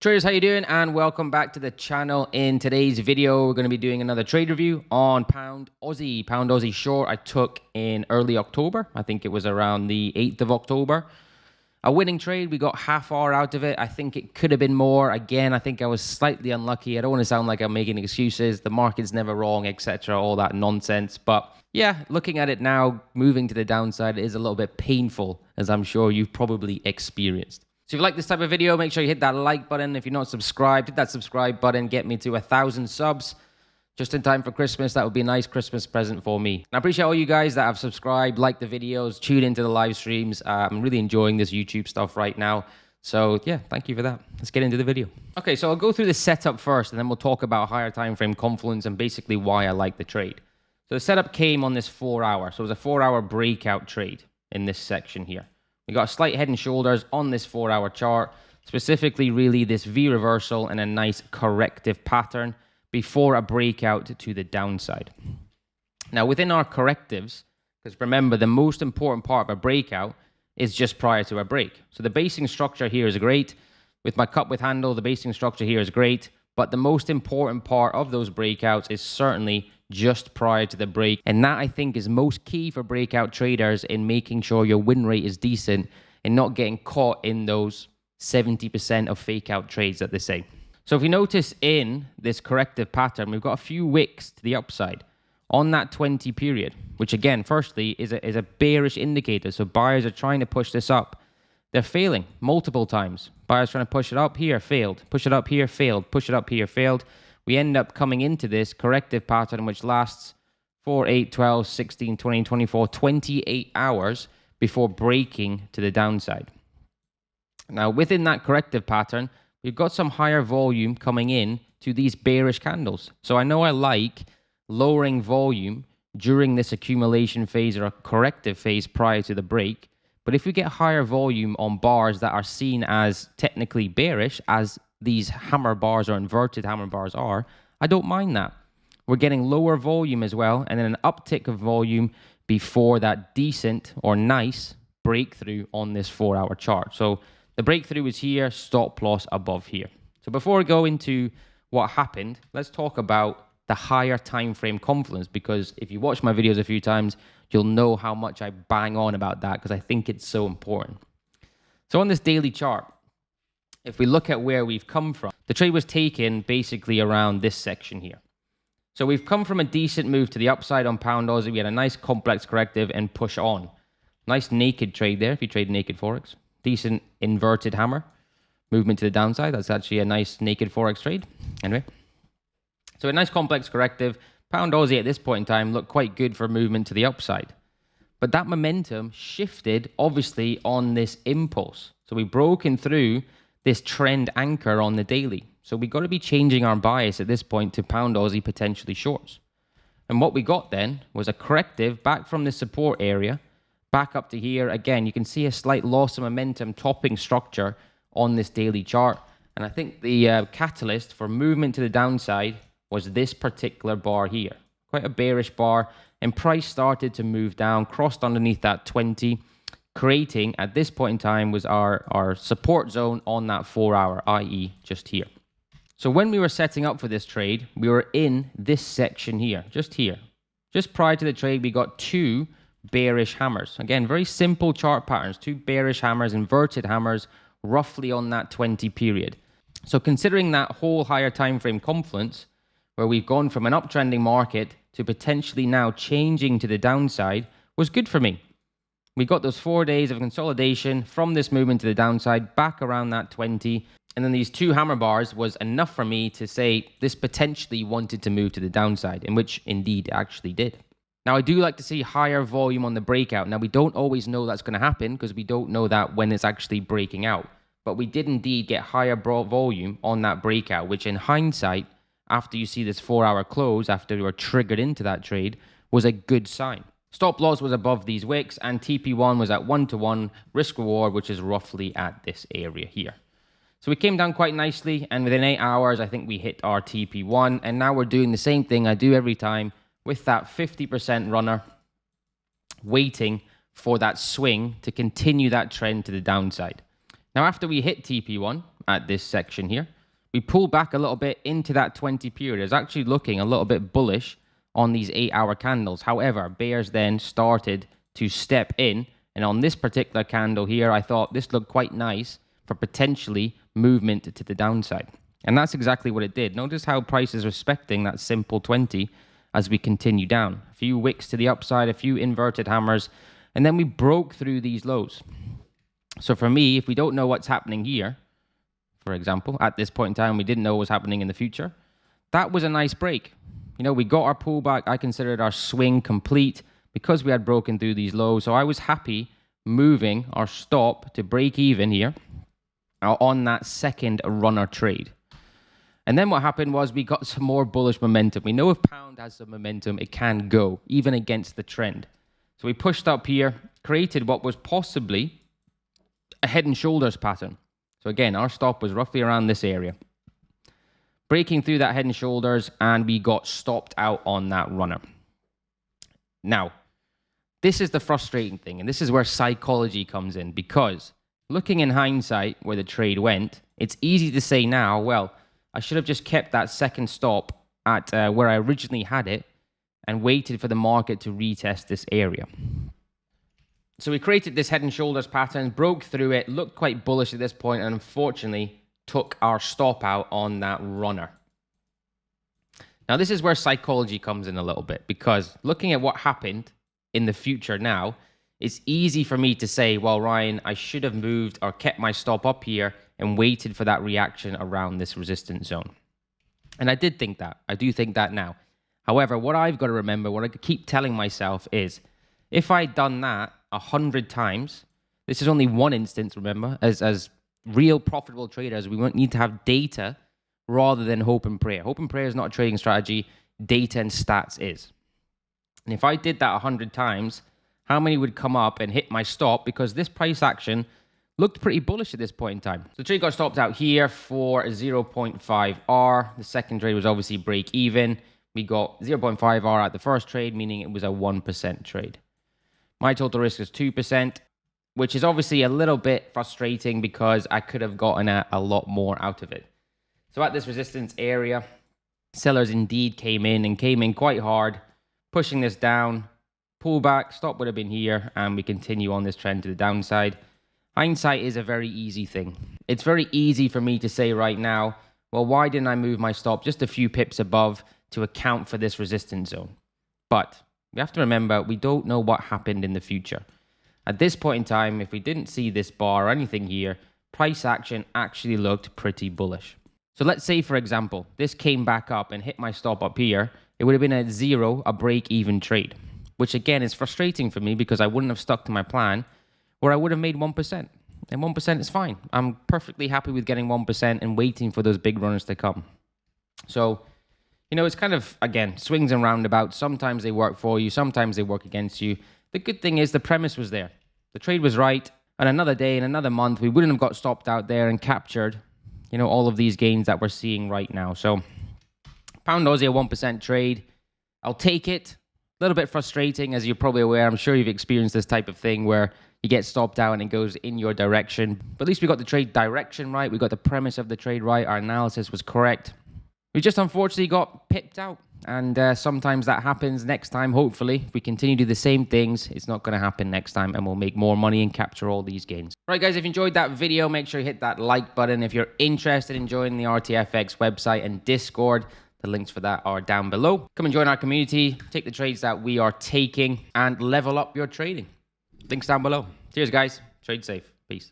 Traders, how you doing? And welcome back to the channel. In today's video, we're going to be doing another trade review on Pound Aussie short I took in early October. I think it was around the 8th of October. A winning trade. We got half hour out of it. I think it could have been more. Again, I think I was slightly unlucky. I don't want to sound like I'm making excuses. The market's never wrong, etc. All that nonsense. But yeah, looking at it now, moving to the downside is a little bit painful, as I'm sure you've probably experienced. So if you like this type of video, make sure you hit that like button. If you're not subscribed, hit that subscribe button. Get me to 1,000 subs just in time for Christmas. That would be a nice Christmas present for me. And I appreciate all you guys that have subscribed, liked the videos, tuned into the live streams. I'm really enjoying this YouTube stuff right now. So yeah, thank you for that. Let's get into the video. Okay, so I'll go through the setup first, and then we'll talk about higher time frame confluence and basically why I like the trade. So the setup came on this 4 hour. So it was a 4 hour breakout trade in this section here. We got a slight head and shoulders on this 4 hour chart, specifically really this V reversal and a nice corrective pattern before a breakout to the downside. Now within our correctives, because remember the most important part of a breakout is just prior to a break. So the basing structure here is great. With my cup with handle, the basing structure here is great, but the most important part of those breakouts is certainly just prior to the break. And that I think is most key for breakout traders in making sure your win rate is decent and not getting caught in those 70% of fake out trades that they say. So if you notice in this corrective pattern, we've got a few wicks to the upside on that 20 period, which again, firstly is a bearish indicator. So buyers are trying to push this up. They're failing multiple times. Buyers trying to push it up here, failed. Push it up here, failed. Push it up here, failed. We end up coming into this corrective pattern, which lasts 4, 8, 12, 16, 20, 24, 28 hours before breaking to the downside. Now, within that corrective pattern, we've got some higher volume coming in to these bearish candles. So I know I like lowering volume during this accumulation phase or a corrective phase prior to the break. But if we get higher volume on bars that are seen as technically bearish, as these hammer bars or inverted hammer bars are, I don't mind that. We're getting lower volume as well, and then an uptick of volume before that decent or nice breakthrough on this 4 hour chart. So the breakthrough is here, stop loss above here. So before we go into what happened, let's talk about the higher time frame confluence, because if you watch my videos a few times, you'll know how much I bang on about that because I think it's so important. So on this daily chart, if we look at where we've come from, the trade was taken basically around this section here. So we've come from a decent move to the upside on Pound Aussie. We had a nice complex corrective and push on. Nice naked trade there if you trade naked Forex. Decent inverted hammer. Movement to the downside. That's actually a nice naked Forex trade. Anyway. So a nice complex corrective. Pound Aussie at this point in time looked quite good for movement to the upside. But that momentum shifted obviously on this impulse. So we've broken through this trend anchor on the daily. So we got to be changing our bias at this point to Pound Aussie potentially shorts. And what we got then was a corrective back from the support area, back up to here. Again, you can see a slight loss of momentum topping structure on this daily chart. And I think the catalyst for movement to the downside was this particular bar here. Quite a bearish bar, and price started to move down, crossed underneath that 20, creating at this point in time was our support zone on that 4 hour, i.e. just here. So when we were setting up for this trade, we were in this section here, just here. Just prior to the trade, we got two bearish hammers. Again, very simple chart patterns, two bearish hammers, inverted hammers, roughly on that 20 period. So considering that whole higher time frame confluence, where we've gone from an uptrending market to potentially now changing to the downside, was good for me. We got those 4 days of consolidation from this movement to the downside, back around that 20. And then these two hammer bars was enough for me to say this potentially wanted to move to the downside, in which indeed it actually did. Now, I do like to see higher volume on the breakout. Now, we don't always know that's going to happen because we don't know that when it's actually breaking out. But we did indeed get higher volume on that breakout, which in hindsight, after you see this 4 hour close, after we were triggered into that trade, was a good sign. Stop loss was above these wicks, and TP1 was at 1-to-1 risk reward, which is roughly at this area here. So we came down quite nicely, and within 8 hours, I think we hit our TP1, and now we're doing the same thing I do every time with that 50% runner, waiting for that swing to continue that trend to the downside. Now, after we hit TP1 at this section here, We pulled back a little bit into that 20 period. It's actually looking a little bit bullish on these 8-hour candles. However, bears then started to step in. And on this particular candle here, I thought this looked quite nice for potentially movement to the downside. And that's exactly what it did. Notice how price is respecting that simple 20 as we continue down. A few wicks to the upside, a few inverted hammers, and then we broke through these lows. So for me, if we don't know what's happening here, for example, at this point in time, we didn't know what was happening in the future, that was a nice break. You know, we got our pullback. I considered our swing complete because we had broken through these lows. So I was happy moving our stop to break even here on that second runner trade. And then what happened was we got some more bullish momentum. We know if pound has some momentum, it can go, even against the trend. So we pushed up here, created what was possibly a head and shoulders pattern. So again, our stop was roughly around this area. Breaking through that head and shoulders, and we got stopped out on that runner. Now, this is the frustrating thing, and this is where psychology comes in, because looking in hindsight where the trade went, it's easy to say now, well, I should have just kept that second stop at where I originally had it and waited for the market to retest this area. So we created this head and shoulders pattern, broke through it, looked quite bullish at this point, and unfortunately took our stop out on that runner. Now, this is where psychology comes in a little bit, because looking at what happened in the future now, it's easy for me to say, well, Ryan, I should have moved or kept my stop up here and waited for that reaction around this resistance zone. And I did think that. I do think that now. However, what I've got to remember, what I keep telling myself is, if I'd done that 100 times, this is only one instance, remember, as real profitable traders, we won't need to have data rather than hope and prayer. Hope and prayer is not a trading strategy. Data and stats is. And if I did that 100 times, how many would come up and hit my stop? Because this price action looked pretty bullish at this point in time. So the trade got stopped out here for 0.5R. The second trade was obviously break even. We got 0.5R at the first trade, meaning it was a 1% trade. My total risk is 2%, which is obviously a little bit frustrating because I could have gotten a lot more out of it. So at this resistance area, sellers indeed came in quite hard, pushing this down. Pullback, stop would have been here, and we continue on this trend to the downside. Hindsight is a very easy thing. It's very easy for me to say right now, well, why didn't I move my stop just a few pips above to account for this resistance zone? But we have to remember, we don't know what happened in the future. At this point in time, if we didn't see this bar or anything here, price action actually looked pretty bullish. So let's say, for example, this came back up and hit my stop up here. It would have been a break-even trade, which again is frustrating for me because I wouldn't have stuck to my plan where I would have made 1%. And 1% is fine. I'm perfectly happy with getting 1% and waiting for those big runners to come. So, you know, it's kind of, again, swings and roundabouts. Sometimes they work for you. Sometimes they work against you. The good thing is the premise was there. The trade was right. And another day, in another month, we wouldn't have got stopped out there and captured, you know, all of these gains that we're seeing right now. So, Pound Aussie, a 1% trade. I'll take it. A little bit frustrating, as you're probably aware. I'm sure you've experienced this type of thing where you get stopped out and it goes in your direction. But at least we got the trade direction right. We got the premise of the trade right. Our analysis was correct. We just unfortunately got pipped out. And sometimes that happens. Next time, hopefully, if we continue to do the same things, it's not going to happen next time and we'll make more money and capture all these gains. Right, guys, if you enjoyed that video, make sure you hit that like button. If you're interested in joining the RTFX website and Discord, the links for that are down below. Come and join our community, take the trades that we are taking, and level up your trading. Links down below. Cheers, guys. Trade safe. Peace.